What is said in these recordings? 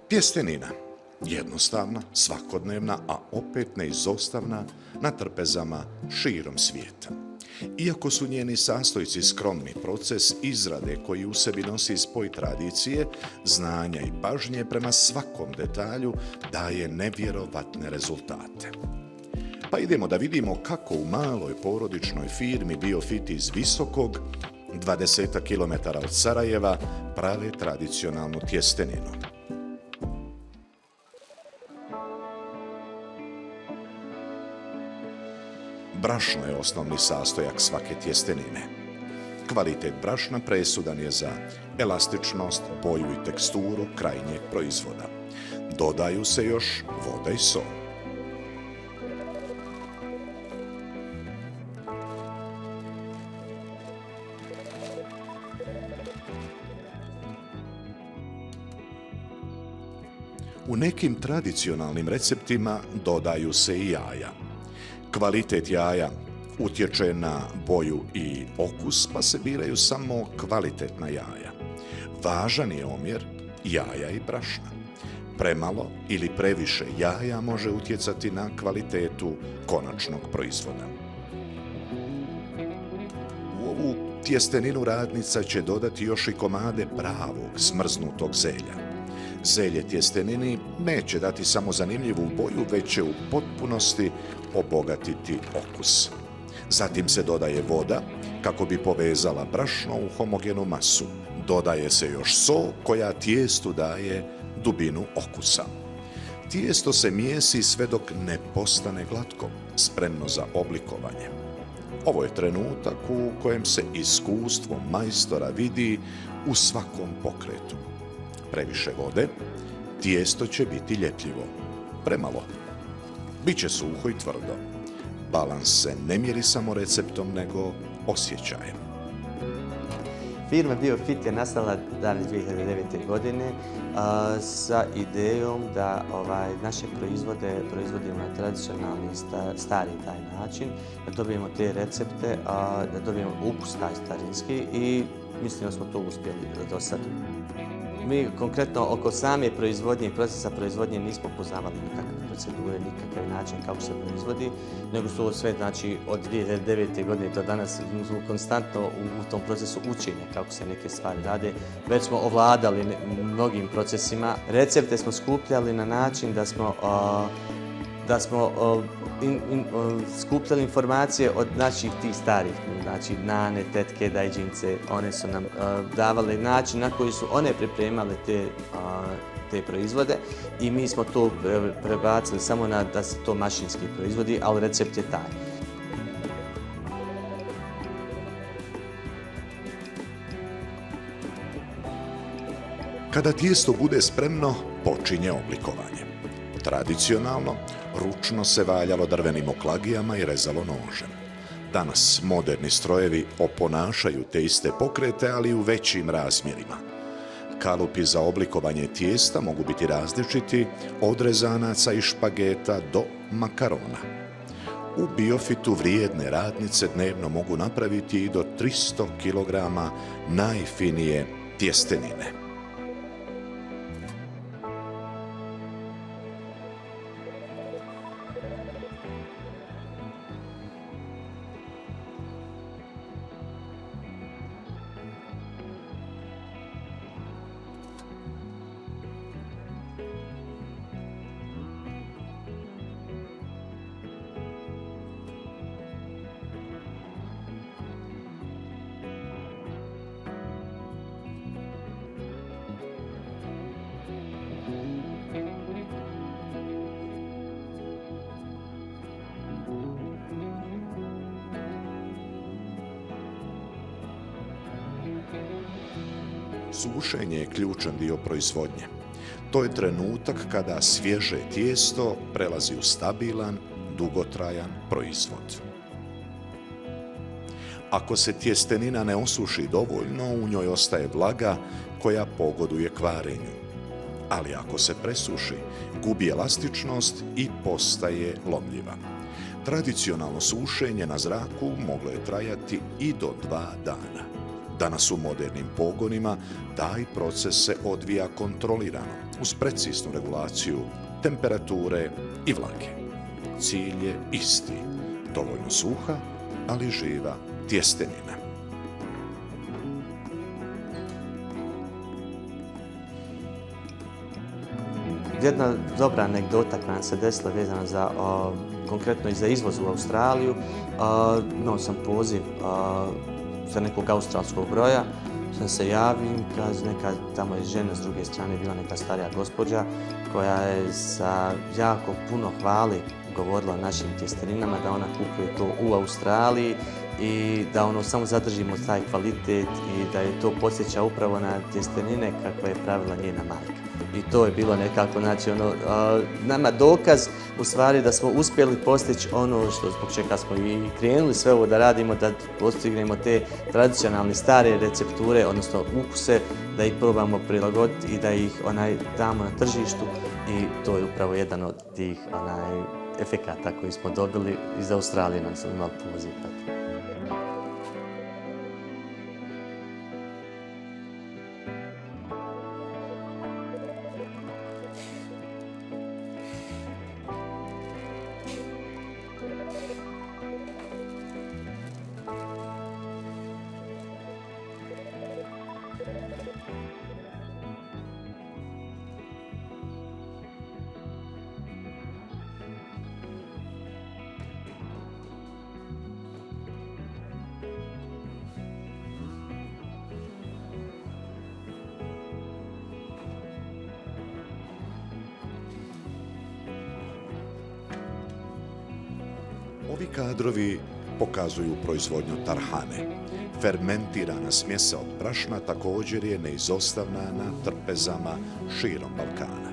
Tjestenina. Jednostavna, svakodnevna, a opet neizostavna na trpezama širom svijeta. Iako su njeni sastojci skromni, proces izrade koji u sebi nosi spoj tradicije, znanja i pažnje prema svakom detalju daje nevjerovatne rezultate. Pa idemo da vidimo kako u maloj porodičnoj firmi Biofit iz Visokog, 20 km od Sarajeva, prave tradicionalnu tjesteninu. Brašno je osnovni sastojak svake tjestenine. Kvalitet brašna presudan je za elastičnost, boju i teksturu krajnjeg proizvoda. Dodaju se još voda i sol. U nekim tradicionalnim receptima dodaju se i jaja. Kvalitet jaja utječe na boju i okus, pa se biraju samo kvalitetna jaja. Važan je omjer jaja i brašna. Premalo ili previše jaja može utjecati na kvalitetu konačnog proizvoda. U ovu tjesteninu radnica će dodati još i komade pravog smrznutog zelja. Zelje tjestenini neće dati samo zanimljivu boju, već će u potpunosti obogatiti okus. Zatim se dodaje voda kako bi povezala brašno u homogenu masu. Dodaje se još sol koja tijestu daje dubinu okusa. Tijesto se mijesi sve dok ne postane glatko, spremno za oblikovanje. Ovo je trenutak u kojem se iskustvo majstora vidi u svakom pokretu. Previše vode, tijesto će biti ljetljivo. Premalo, biće suho i tvrdo. Balans se ne mjeri samo receptom, nego osjećajem. Firma Biofit je nastala davne 2009. godine sa idejom da naše proizvode proizvodimo na tradicionalni stari taj način, da dobijemo te recepte, da dobijemo ukus taj starinski i mislim da smo to uspjeli do sada. Mi konkretno oko same proizvodnje i procesa proizvodnje nismo poznavali nikakve procedure, nikakav način kako se proizvodi, nego su ovo sve, znači, od 2009. godine do danas konstantno u tom procesu učenja kako se neke stvari rade. Već smo ovladali mnogim procesima. Recepte smo skupljali na način da smo skupljali informacije od naših tih starih, znači nane, tetke, dajđince. One su nam davale način na koji su one pripremale te proizvode i mi smo to prebacili samo da se to mašinski proizvodi, ali recept je taj. Kada tijesto bude spremno, počinje oblikovanje. Tradicionalno, ručno se valjalo drvenim oklagijama i rezalo nožem. Danas moderni strojevi oponašaju te iste pokrete, ali u većim razmjerima. Kalupi za oblikovanje tijesta mogu biti različiti, od rezanaca i špageta do makarona. U Biofitu vrijedne radnice dnevno mogu napraviti i do 300 kg najfinije tjestenine. Sušenje je ključan dio proizvodnje. To je trenutak kada svježe tijesto prelazi u stabilan, dugotrajan proizvod. Ako se tjestenina ne osuši dovoljno, u njoj ostaje vlaga koja pogoduje kvarenju. Ali ako se presuši, gubi elastičnost i postaje lomljiva. Tradicionalno sušenje na zraku moglo je trajati i do 2 dana. Danas u modernim pogonima taj proces se odvija kontrolirano. uz preciznu regulaciju temperature i vlage. Cilj je isti, dovoljno suha, ali živa tjestenina. Jedna dobra anegdota koja nam se desila vezana za, konkretno i za izvoz u Australiju. Imao sam poziv za nekog australskog broja, sam se javim, neka tamo je žena, s druge strane bila neka starija gospođa koja je sa jako puno hvali govorila o našim tjesteninama, da ona kupuje to u Australiji i da samo zadržimo taj kvalitet i da je to podsjeća upravo na tjestenine kakve je pravila njena majka. I to je bilo nekako, znači, nama dokaz u stvari da smo uspjeli postići ono zbog čega smo i krenuli sve ovo da radimo, da postignemo te tradicionalne stare recepture, odnosno ukuse, da ih probamo prilagoditi i da ih damo na tržištu, i to je upravo jedan od tih efekata koji smo dobili iz Australije, nam smo imali poziv. Ovi kadrovi pokazuju proizvodnju tarhane. Fermentirana smjesa od brašna također je neizostavna na trpezama širom Balkana.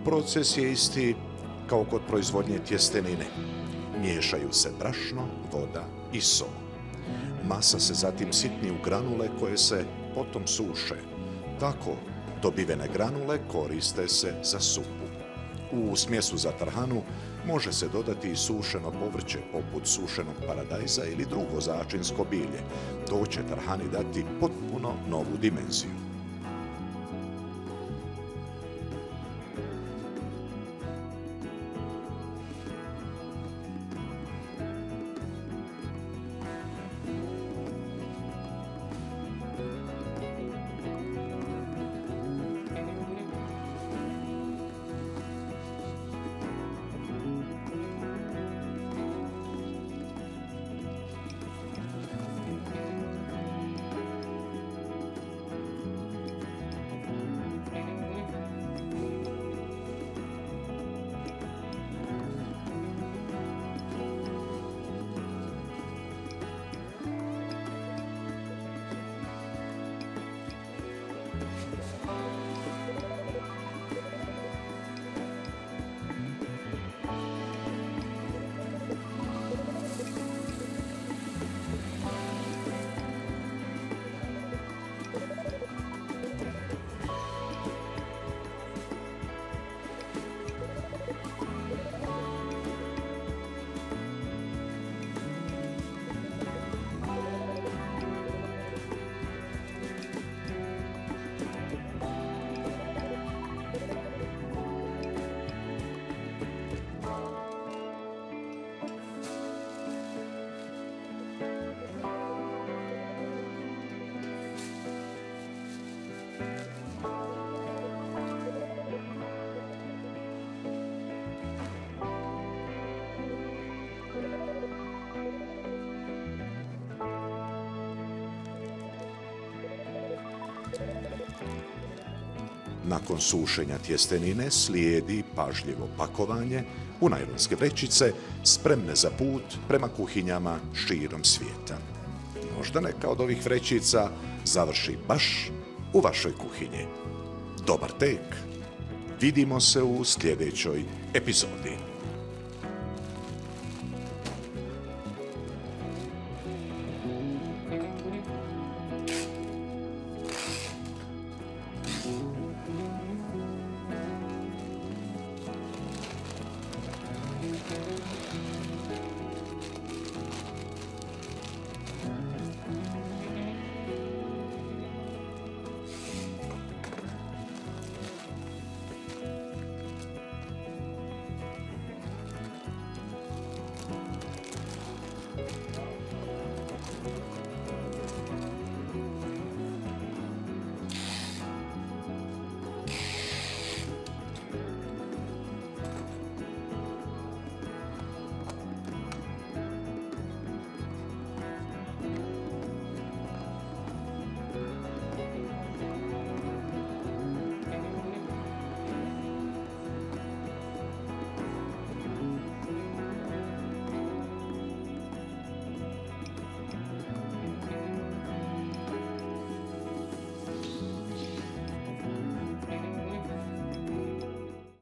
Proces je isti kao kod proizvodnje tjestenine. Miješaju se brašno, voda i sol. Masa se zatim sitni u granule koje se potom suše. Tako dobivene granule koriste se za supu. U smjesu za tarhanu može se dodati i sušeno povrće poput sušenog paradajza ili drugo začinsko bilje. To će tarhani dati potpuno novu dimenziju. Nakon sušenja tjestenine slijedi pažljivo pakovanje u najlonske vrećice spremne za put prema kuhinjama širom svijeta. Možda neka od ovih vrećica završi baš u vašoj kuhinji. Dobar tek! Vidimo se u sljedećoj epizodi.